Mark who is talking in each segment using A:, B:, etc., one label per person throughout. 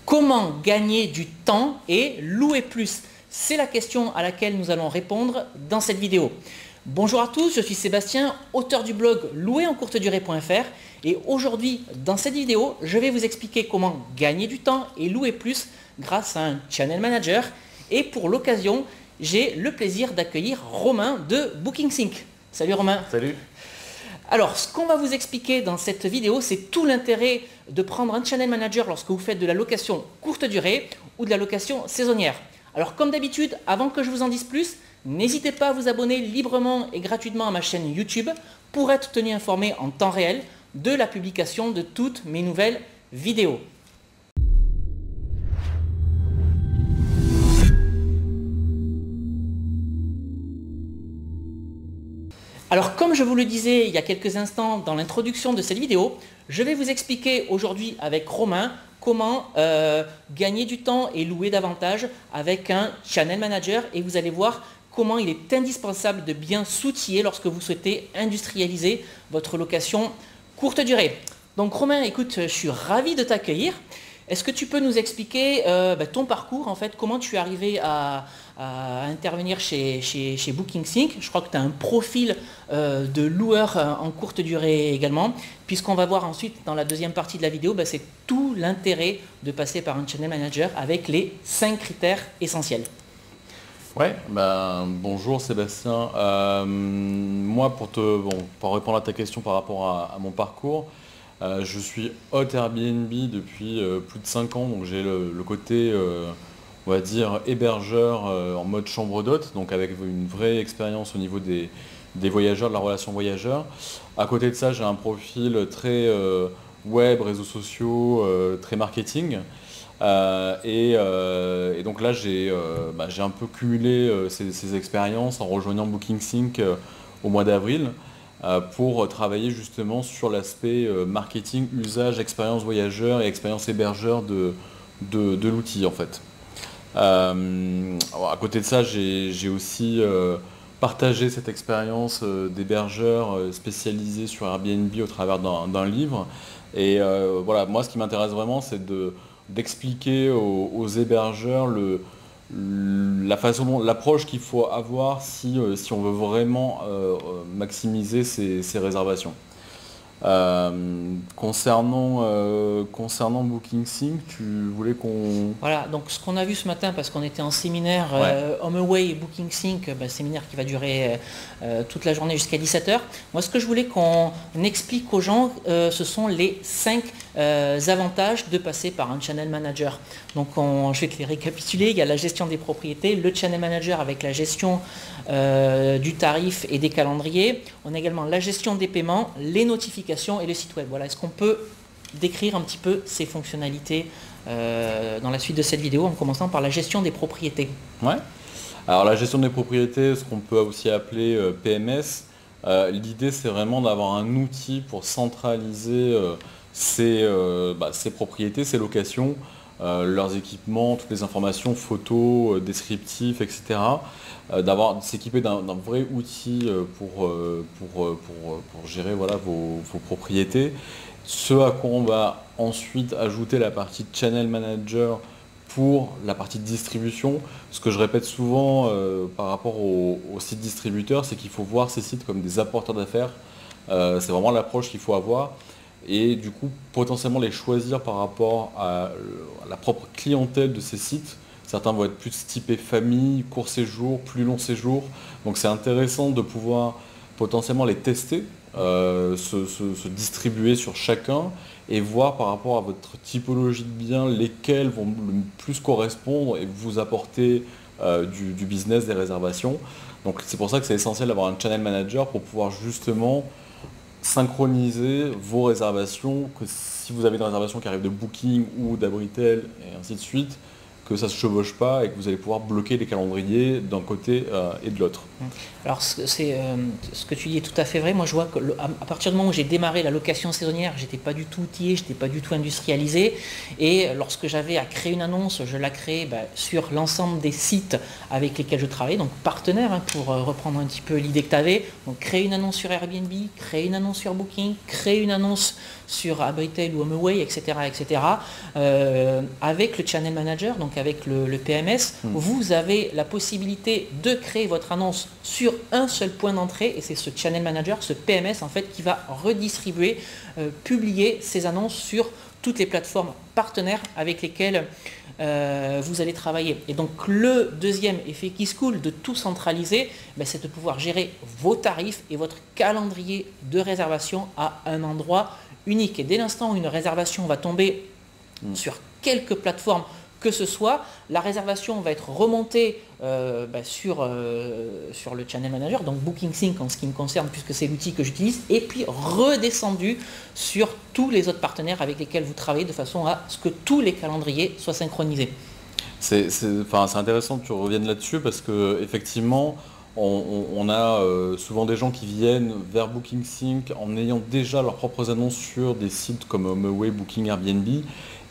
A: Comment gagner du temps et louer plus? C'est la question à laquelle nous allons répondre dans cette vidéo. Bonjour à tous, je suis Sébastien, auteur du blog louerencourtedurée.fr et aujourd'hui, dans cette vidéo, je vais vous expliquer comment gagner du temps et louer plus grâce à un channel manager. Et pour l'occasion, j'ai le plaisir d'accueillir Romain de BookingSync. Salut Romain.
B: Salut.
A: Alors, ce qu'on va vous expliquer dans cette vidéo, c'est tout l'intérêt de prendre un channel manager lorsque vous faites de la location courte durée ou de la location saisonnière. Alors, comme d'habitude, avant que je vous en dise plus, n'hésitez pas à vous abonner librement et gratuitement à ma chaîne YouTube pour être tenu informé en temps réel de la publication de toutes mes nouvelles vidéos. Alors comme je vous le disais il y a quelques instants dans l'introduction de cette vidéo, je vais vous expliquer aujourd'hui avec Romain comment gagner du temps et louer davantage avec un channel manager et vous allez voir comment il est indispensable de bien s'outiller lorsque vous souhaitez industrialiser votre location courte durée. Donc Romain, écoute, je suis ravi de t'accueillir. Est-ce que tu peux nous expliquer ton parcours, en fait, comment tu es arrivé à intervenir chez BookingSync? Je crois que tu as un profil de loueur en courte durée également, puisqu'on va voir ensuite dans la deuxième partie de la vidéo, c'est tout l'intérêt de passer par un channel manager avec les 5 critères essentiels.
B: Ouais, bonjour Sébastien. Moi, pour répondre à ta question par rapport à mon parcours, je suis hôte Airbnb depuis plus de 5 ans, donc j'ai le côté, on va dire, hébergeur en mode chambre d'hôte, donc avec une vraie expérience au niveau des voyageurs, de la relation voyageur. À côté de ça, j'ai un profil très web, réseaux sociaux, très marketing. Et donc là, j'ai un peu cumulé ces expériences en rejoignant BookingSync au mois d'avril. Pour travailler justement sur l'aspect marketing, usage, expérience voyageur et expérience hébergeur de l'outil en fait. À côté de ça, j'ai aussi partagé cette expérience d'hébergeur spécialisé sur Airbnb au travers d'un livre. Et voilà, moi ce qui m'intéresse vraiment, c'est d'expliquer aux hébergeurs l'approche qu'il faut avoir si on veut vraiment maximiser ses réservations. Concernant BookingSync, tu voulais qu'on...
A: Voilà, donc ce qu'on a vu ce matin, parce qu'on était en séminaire HomeAway et BookingSync, séminaire qui va durer toute la journée jusqu'à 17 h. Moi, ce que je voulais qu'on explique aux gens, ce sont les 5 avantages de passer par un channel manager. Donc, je vais te les récapituler. Il y a la gestion des propriétés, le channel manager avec la gestion du tarif et des calendriers. On a également la gestion des paiements, les notifications et le site web. Voilà, est-ce qu'on peut décrire un petit peu ces fonctionnalités dans la suite de cette vidéo en commençant par la gestion des propriétés?
B: Ouais. Alors la gestion des propriétés, ce qu'on peut aussi appeler PMS, l'idée c'est vraiment d'avoir un outil pour centraliser ces propriétés, ces locations, leurs équipements, toutes les informations, photos, descriptifs, etc. De s'équiper d'un vrai outil pour gérer vos propriétés. Ce à quoi on va ensuite ajouter la partie Channel Manager pour la partie de distribution. Ce que je répète souvent par rapport aux sites distributeurs, c'est qu'il faut voir ces sites comme des apporteurs d'affaires. C'est vraiment l'approche qu'il faut avoir. Et du coup, potentiellement les choisir par rapport à la propre clientèle de ces sites. Certains vont être plus typés famille, court séjour, plus long séjour. Donc c'est intéressant de pouvoir potentiellement les tester, se distribuer sur chacun et voir par rapport à votre typologie de biens lesquels vont le plus correspondre et vous apporter du business, des réservations. Donc c'est pour ça que c'est essentiel d'avoir un channel manager pour pouvoir justement synchroniser vos réservations, que si vous avez une réservation qui arrive de Booking ou d'Abritel et ainsi de suite, que ça ne se chevauche pas et que vous allez pouvoir bloquer les calendriers d'un côté et de l'autre.
A: Alors ce que tu dis est tout à fait vrai. Moi je vois que à partir du moment où j'ai démarré la location saisonnière, j'étais pas du tout outillé, j'étais pas du tout industrialisé. Et lorsque j'avais à créer une annonce, je la créais sur l'ensemble des sites avec lesquels je travaillais, donc partenaires, hein, pour reprendre un petit peu l'idée que tu avais. Donc créer une annonce sur Airbnb, créer une annonce sur Booking, créer une annonce sur Abritel ou HomeAway, etc. etc. Avec le Channel Manager, donc avec le PMS, vous avez la possibilité de créer votre annonce sur un seul point d'entrée, et c'est ce Channel Manager, ce PMS en fait, qui va redistribuer, publier ces annonces sur toutes les plateformes partenaires avec lesquelles vous allez travailler. Et donc le deuxième effet qui se coule de tout centraliser, c'est de pouvoir gérer vos tarifs et votre calendrier de réservation à un endroit unique. Et dès l'instant où une réservation va tomber sur quelques plateformes que ce soit, la réservation va être remontée sur le Channel Manager, donc BookingSync en ce qui me concerne, puisque c'est l'outil que j'utilise, et puis redescendu sur tous les autres partenaires avec lesquels vous travaillez, de façon à ce que tous les calendriers soient synchronisés.
B: C'est intéressant que tu reviennes là-dessus, parce qu'effectivement, on a souvent des gens qui viennent vers BookingSync en ayant déjà leurs propres annonces sur des sites comme HomeAway, Booking, Airbnb.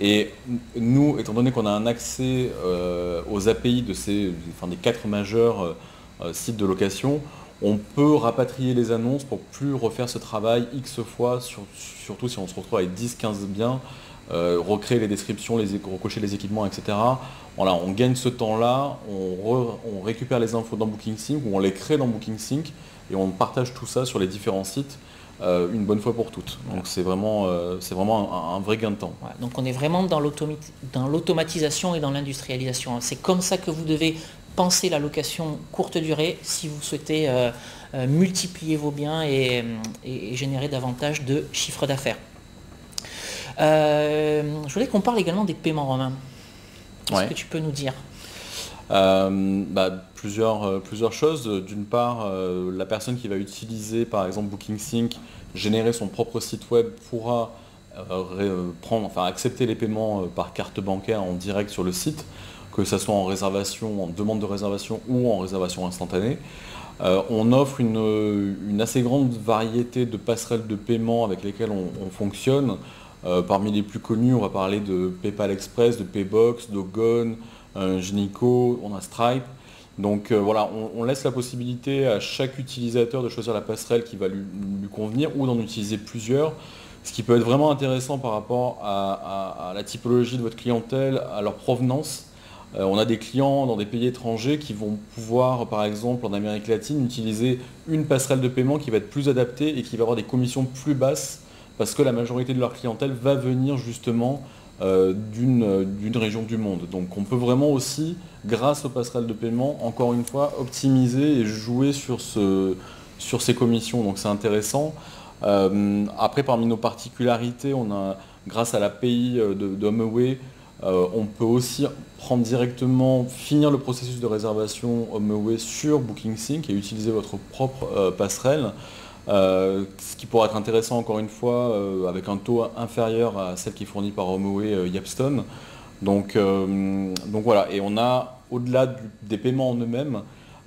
B: Et nous, étant donné qu'on a un accès aux API des 4 majeurs sites de location, on peut rapatrier les annonces pour plus refaire ce travail X fois, surtout si on se retrouve avec 10-15 biens, recréer les descriptions, recocher les équipements, etc. Voilà, on gagne ce temps-là, on récupère les infos dans BookingSync ou on les crée dans BookingSync et on partage tout ça sur les différents sites. Une bonne fois pour toutes. Voilà. Donc c'est vraiment un vrai gain de temps.
A: Ouais, donc on est vraiment dans l'automatisation et dans l'industrialisation. C'est comme ça que vous devez penser la location courte durée si vous souhaitez multiplier vos biens et générer davantage de chiffre d'affaires. Je voulais qu'on parle également des paiements, Romain. Qu'est-ce que tu peux nous dire ?
B: Plusieurs choses. D'une part, la personne qui va utiliser par exemple BookingSync, générer son propre site web, pourra accepter les paiements par carte bancaire en direct sur le site, que ce soit en réservation, en demande de réservation ou en réservation instantanée. On offre une assez grande variété de passerelles de paiement avec lesquelles on fonctionne. Parmi les plus connus, on va parler de PayPal Express, de Paybox, d'Ogone, Genico, on a Stripe. Donc voilà, on laisse la possibilité à chaque utilisateur de choisir la passerelle qui va lui convenir ou d'en utiliser plusieurs, ce qui peut être vraiment intéressant par rapport à la typologie de votre clientèle, à leur provenance. On a des clients dans des pays étrangers qui vont pouvoir, par exemple en Amérique latine, utiliser une passerelle de paiement qui va être plus adaptée et qui va avoir des commissions plus basses parce que la majorité de leur clientèle va venir justement d'une région du monde. Donc on peut vraiment aussi, grâce aux passerelles de paiement, encore une fois, optimiser et jouer sur ces commissions. Donc c'est intéressant. Après, parmi nos particularités, on a, grâce à l'API de HomeAway, on peut aussi finir le processus de réservation HomeAway sur BookingSync et utiliser votre propre passerelle. Ce qui pourrait être intéressant encore une fois avec un taux inférieur à celle qui est fournie par HomeAway Yapstone. Donc voilà, et on a, au-delà des paiements en eux-mêmes,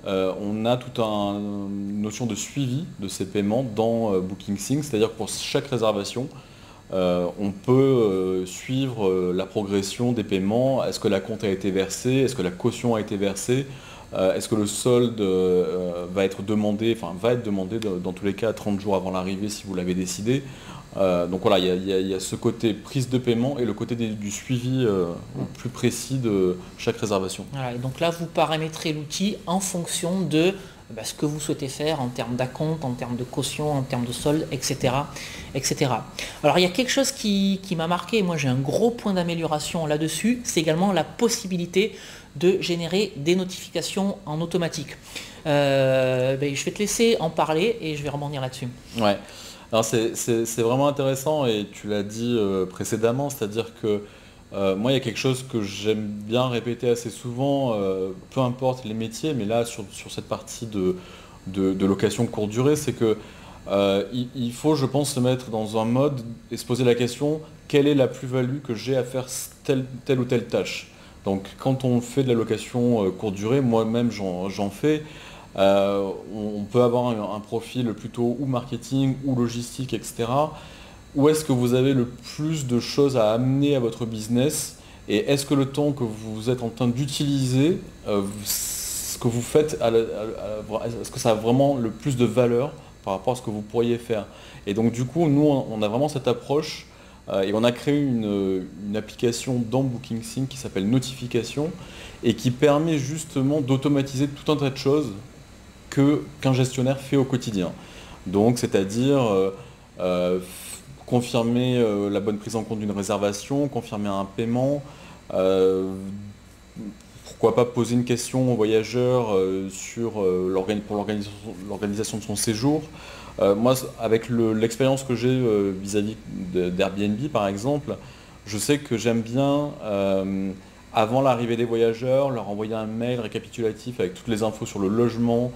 B: on a toute une notion de suivi de ces paiements dans BookingSync, c'est-à-dire que pour chaque réservation, on peut suivre la progression des paiements. Est-ce que la compte a été versée? Est-ce que la caution a été versée? Est-ce que le solde va être demandé dans tous les cas 30 jours avant l'arrivée si vous l'avez décidé. Donc voilà, il y a ce côté prise de paiement et le côté du suivi plus précis de chaque réservation.
A: Voilà, et donc là, vous paramétrez l'outil en fonction de ce que vous souhaitez faire en termes d'acompte, en termes de caution, en termes de solde, etc. etc. Alors il y a quelque chose qui m'a marqué, moi j'ai un gros point d'amélioration là-dessus, c'est également la possibilité de générer des notifications en automatique. Je vais te laisser en parler et je vais rebondir là-dessus.
B: Ouais. Alors c'est vraiment intéressant et tu l'as dit précédemment, c'est-à-dire que moi il y a quelque chose que j'aime bien répéter assez souvent, peu importe les métiers, mais là sur cette partie de location courte durée, c'est que il faut, je pense, se mettre dans un mode et se poser la question, quelle est la plus-value que j'ai à faire telle ou telle tâche? Donc quand on fait de la location courte durée, moi-même j'en fais, on peut avoir un profil plutôt ou marketing ou logistique, etc. Où est-ce que vous avez le plus de choses à amener à votre business et est-ce que le temps que vous êtes en train d'utiliser, ce que vous faites, est-ce que ça a vraiment le plus de valeur par rapport à ce que vous pourriez faire? Et donc du coup, nous, on a vraiment cette approche et on a créé une application dans BookingSync qui s'appelle Notification et qui permet justement d'automatiser tout un tas de choses qu'un gestionnaire fait au quotidien. Donc c'est-à-dire confirmer la bonne prise en compte d'une réservation, confirmer un paiement, pourquoi pas poser une question au voyageur pour l'organisation de son séjour. Moi, avec l'expérience que j'ai vis-à-vis d'Airbnb par exemple, je sais que j'aime bien, avant l'arrivée des voyageurs, leur envoyer un mail récapitulatif avec toutes les infos sur le logement,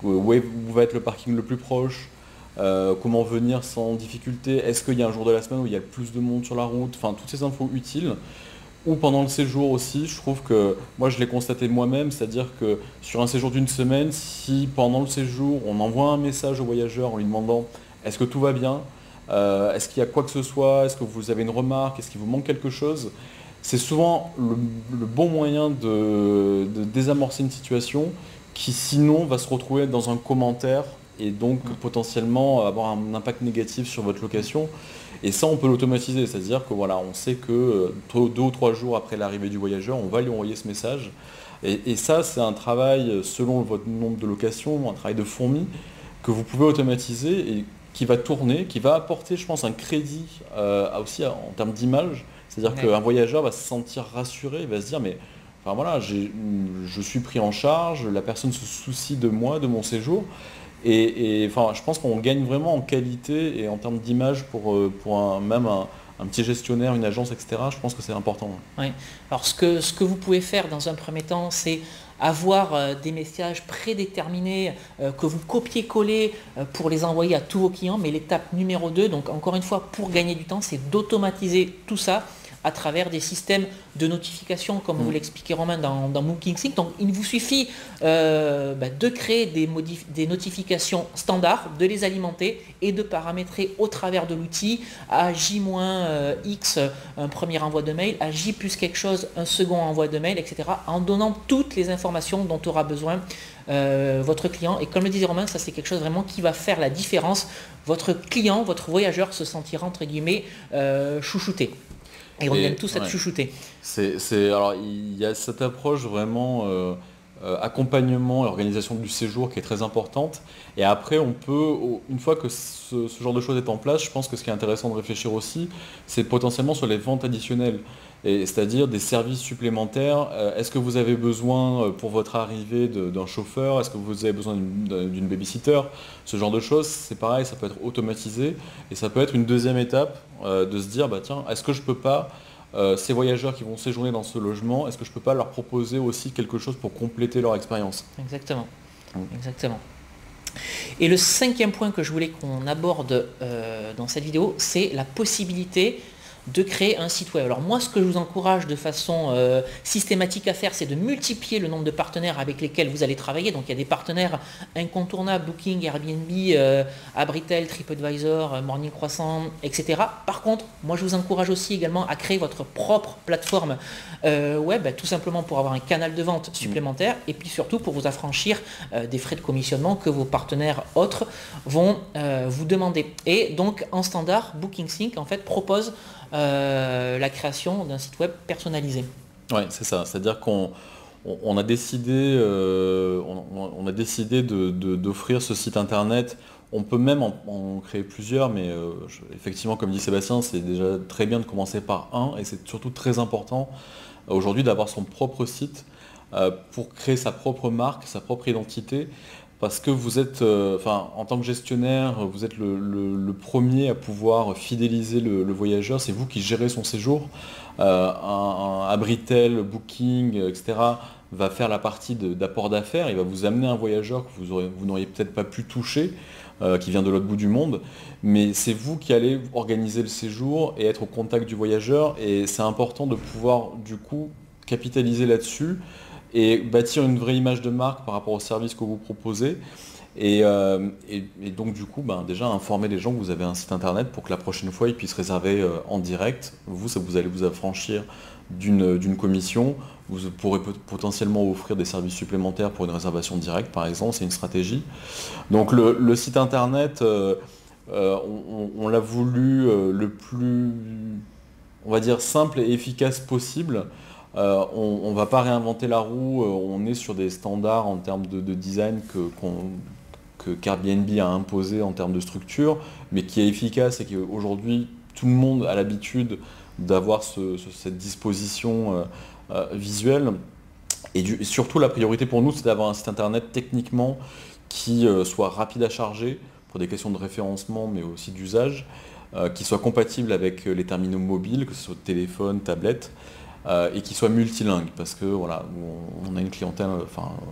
B: où va être le parking le plus proche, comment venir sans difficulté, est-ce qu'il y a un jour de la semaine où il y a le plus de monde sur la route, enfin toutes ces infos utiles. Ou pendant le séjour aussi, je trouve que, moi je l'ai constaté moi-même, c'est-à-dire que sur un séjour d'une semaine, si pendant le séjour on envoie un message au voyageur en lui demandant est-ce que tout va bien, est-ce qu'il y a quoi que ce soit, est-ce que vous avez une remarque, est-ce qu'il vous manque quelque chose, c'est souvent le bon moyen de désamorcer une situation qui sinon va se retrouver dans un commentaire et donc potentiellement avoir un impact négatif sur votre location. Et ça, on peut l'automatiser, c'est-à-dire que voilà, on sait que 2 ou 3 jours après l'arrivée du voyageur, on va lui envoyer ce message. Et ça, c'est un travail, selon votre nombre de locations, un travail de fourmi, que vous pouvez automatiser et qui va tourner, qui va apporter, je pense, un crédit aussi en termes d'image. C'est-à-dire qu'un voyageur va se sentir rassuré, il va se dire, mais enfin, voilà, je suis pris en charge, la personne se soucie de moi, de mon séjour. Enfin, je pense qu'on gagne vraiment en qualité et en termes d'image pour même un petit gestionnaire, une agence, etc. Je pense que c'est important.
A: Oui. Alors ce que vous pouvez faire dans un premier temps, c'est avoir des messages prédéterminés que vous copiez-collez pour les envoyer à tous vos clients. Mais l'étape numéro 2, donc encore une fois, pour gagner du temps, c'est d'automatiser tout ça à travers des systèmes de notification, comme vous l'expliquez Romain dans BookingSync. Donc il vous suffit de créer des notifications standards, de les alimenter et de paramétrer au travers de l'outil à J-X un premier envoi de mail, à J plus quelque chose un second envoi de mail, etc. en donnant toutes les informations dont aura besoin votre client. Et comme le disait Romain, ça c'est quelque chose vraiment qui va faire la différence. Votre client, votre voyageur se sentira entre guillemets chouchouté. Et on aime tous être chouchoutés.
B: Alors, il y a cette approche vraiment accompagnement et organisation du séjour qui est très importante. Et après, on peut, une fois que ce genre de choses est en place, je pense que ce qui est intéressant de réfléchir aussi, c'est potentiellement sur les ventes additionnelles. C'est-à-dire des services supplémentaires. Est-ce que vous avez besoin pour votre arrivée d'un chauffeur? Est-ce que vous avez besoin d'une babysitter? Ce genre de choses, c'est pareil, ça peut être automatisé. Et ça peut être une deuxième étape de se dire, bah, tiens, est-ce que je peux pas, ces voyageurs qui vont séjourner dans ce logement, est-ce que je peux pas leur proposer aussi quelque chose pour compléter leur expérience?
A: Exactement. Exactement. Et le 5e point que je voulais qu'on aborde dans cette vidéo, c'est la possibilité de créer un site web. Alors moi, ce que je vous encourage de façon systématique à faire, c'est de multiplier le nombre de partenaires avec lesquels vous allez travailler. Donc il y a des partenaires incontournables, Booking, Airbnb, Abritel, TripAdvisor, Morning Croissant, etc. Par contre, moi je vous encourage aussi également à créer votre propre plateforme web, tout simplement pour avoir un canal de vente supplémentaire et puis surtout pour vous affranchir des frais de commissionnement que vos partenaires autres vont vous demander. Et donc en standard, BookingSync en fait propose la création d'un site web personnalisé.
B: Oui, c'est ça. C'est-à-dire qu'on a décidé, on a décidé d'offrir ce site internet. On peut même en créer plusieurs, mais effectivement, comme dit Sébastien, c'est déjà très bien de commencer par un, et c'est surtout très important aujourd'hui d'avoir son propre site pour créer sa propre marque, sa propre identité. Parce que vous êtes, en tant que gestionnaire, vous êtes le premier à pouvoir fidéliser le voyageur. C'est vous qui gérez son séjour. Un Abritel, Booking, etc. va faire la partie d'apport d'affaires. Il va vous amener un voyageur que vous n'auriez peut-être pas pu toucher, qui vient de l'autre bout du monde. Mais c'est vous qui allez organiser le séjour et être au contact du voyageur. Et c'est important de pouvoir, du coup, capitaliser là-dessus et bâtir une vraie image de marque par rapport au service que vous proposez. Et donc du coup, déjà informer les gens que vous avez un site internet pour que la prochaine fois ils puissent réserver en direct. Vous allez vous affranchir d'une commission. Vous pourrez potentiellement offrir des services supplémentaires pour une réservation directe, par exemple, c'est une stratégie. Donc le site internet, on l'a voulu le plus, on va dire, simple et efficace possible. On ne va pas réinventer la roue, on est sur des standards en termes de design qu'Airbnb a imposé en termes de structure, mais qui est efficace et qu'aujourd'hui tout le monde a l'habitude d'avoir cette disposition visuelle. Et surtout la priorité pour nous, c'est d'avoir un site internet techniquement qui soit rapide à charger pour des questions de référencement mais aussi d'usage, qui soit compatible avec les terminaux mobiles, que ce soit téléphone, tablette, et qui soit multilingue, parce que voilà, on a une clientèle,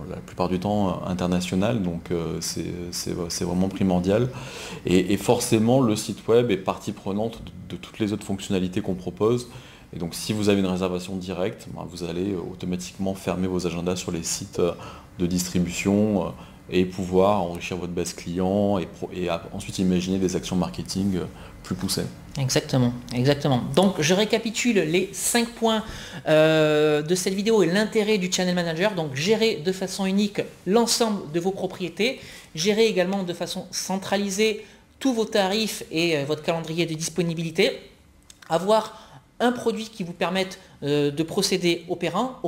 B: la plupart du temps internationale, donc c'est vraiment primordial. Et forcément, le site web est partie prenante de toutes les autres fonctionnalités qu'on propose. Et donc si vous avez une réservation directe, vous allez automatiquement fermer vos agendas sur les sites de distribution et pouvoir enrichir votre base client et ensuite imaginer des actions marketing plus poussées.
A: Exactement, exactement. Donc je récapitule les 5 points de cette vidéo et l'intérêt du Channel Manager. Donc gérer de façon unique l'ensemble de vos propriétés, gérer également de façon centralisée tous vos tarifs et votre calendrier de disponibilité, avoir un produit qui vous permette de procéder au paiement,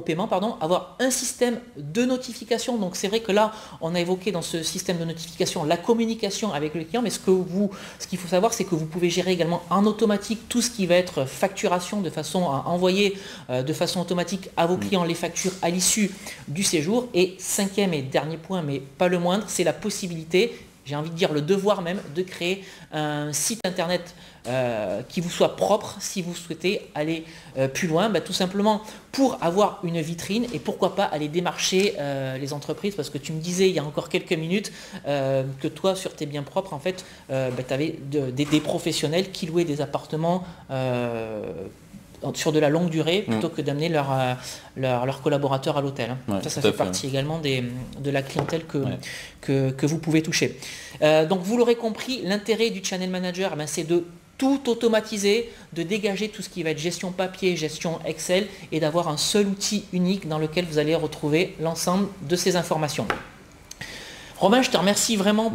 A: avoir un système de notification. Donc c'est vrai que là, on a évoqué dans ce système de notification la communication avec le client, mais ce qu'il faut savoir, c'est que vous pouvez gérer également en automatique tout ce qui va être facturation, de façon à envoyer de façon automatique à vos clients les factures à l'issue du séjour. Et 5e et dernier point, mais pas le moindre, c'est la possibilité, j'ai envie de dire le devoir même, de créer un site internet qui vous soit propre si vous souhaitez aller plus loin, tout simplement pour avoir une vitrine et pourquoi pas aller démarcher les entreprises, parce que tu me disais il y a encore quelques minutes que toi sur tes biens propres en fait tu avais des professionnels qui louaient des appartements sur de la longue durée plutôt que d'amener leurs collaborateurs à l'hôtel.
B: Ouais,
A: ça fait partie également de la clientèle que vous pouvez toucher. Donc vous l'aurez compris, l'intérêt du Channel Manager, c'est de tout automatiser, de dégager tout ce qui va être gestion papier, gestion Excel et d'avoir un seul outil unique dans lequel vous allez retrouver l'ensemble de ces informations. Romain, je te remercie vraiment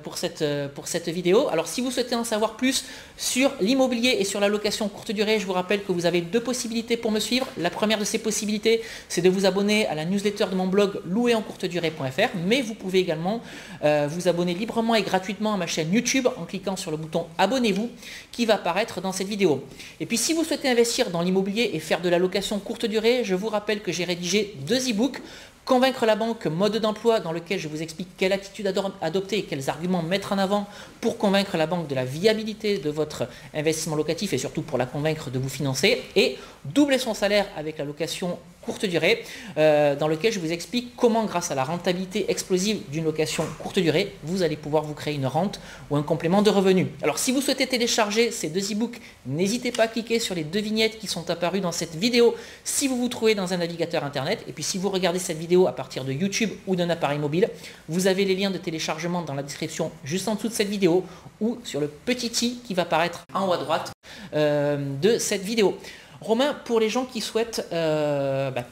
A: pour cette vidéo. Alors si vous souhaitez en savoir plus sur l'immobilier et sur la location courte durée, je vous rappelle que vous avez 2 possibilités pour me suivre. La première de ces possibilités, c'est de vous abonner à la newsletter de mon blog louerencourtedurée.fr, mais vous pouvez également vous abonner librement et gratuitement à ma chaîne YouTube en cliquant sur le bouton abonnez-vous qui va apparaître dans cette vidéo. Et puis si vous souhaitez investir dans l'immobilier et faire de la location courte durée, je vous rappelle que j'ai rédigé 2 e-books. Convaincre la banque, mode d'emploi, dans lequel je vous explique quelle attitude adopter et quels arguments mettre en avant pour convaincre la banque de la viabilité de votre investissement locatif et surtout pour la convaincre de vous financer. Et doubler son salaire avec la location courte durée, dans lequel je vous explique comment, grâce à la rentabilité explosive d'une location courte durée, vous allez pouvoir vous créer une rente ou un complément de revenus. Alors si vous souhaitez télécharger ces 2 e-books, n'hésitez pas à cliquer sur les 2 vignettes qui sont apparues dans cette vidéo si vous vous trouvez dans un navigateur internet. Et puis si vous regardez cette vidéo à partir de YouTube ou d'un appareil mobile, vous avez les liens de téléchargement dans la description juste en dessous de cette vidéo ou sur le petit i qui va apparaître en haut à droite de cette vidéo. Romain, pour les gens qui souhaitent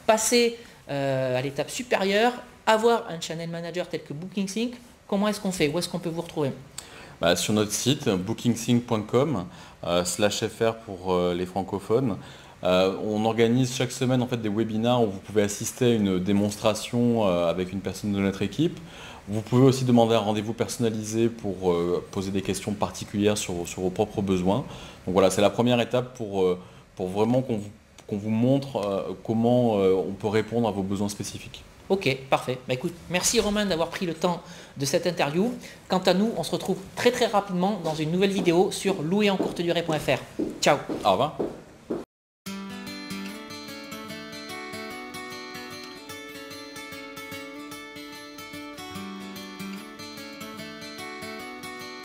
A: passer à l'étape supérieure, avoir un channel manager tel que BookingSync, comment est-ce qu'on fait? Où est-ce qu'on peut vous retrouver?
B: Sur notre site bookingsync.com /fr pour les francophones. On organise chaque semaine des webinaires où vous pouvez assister à une démonstration avec une personne de notre équipe. Vous pouvez aussi demander un rendez-vous personnalisé pour poser des questions particulières sur vos propres besoins. Donc voilà, c'est la première étape pour vraiment qu'on vous montre comment on peut répondre à vos besoins spécifiques.
A: Ok, parfait. Écoute, merci Romain d'avoir pris le temps de cette interview. Quant à nous, on se retrouve très rapidement dans une nouvelle vidéo sur louerencourtedurée.fr. Ciao.
B: Au revoir.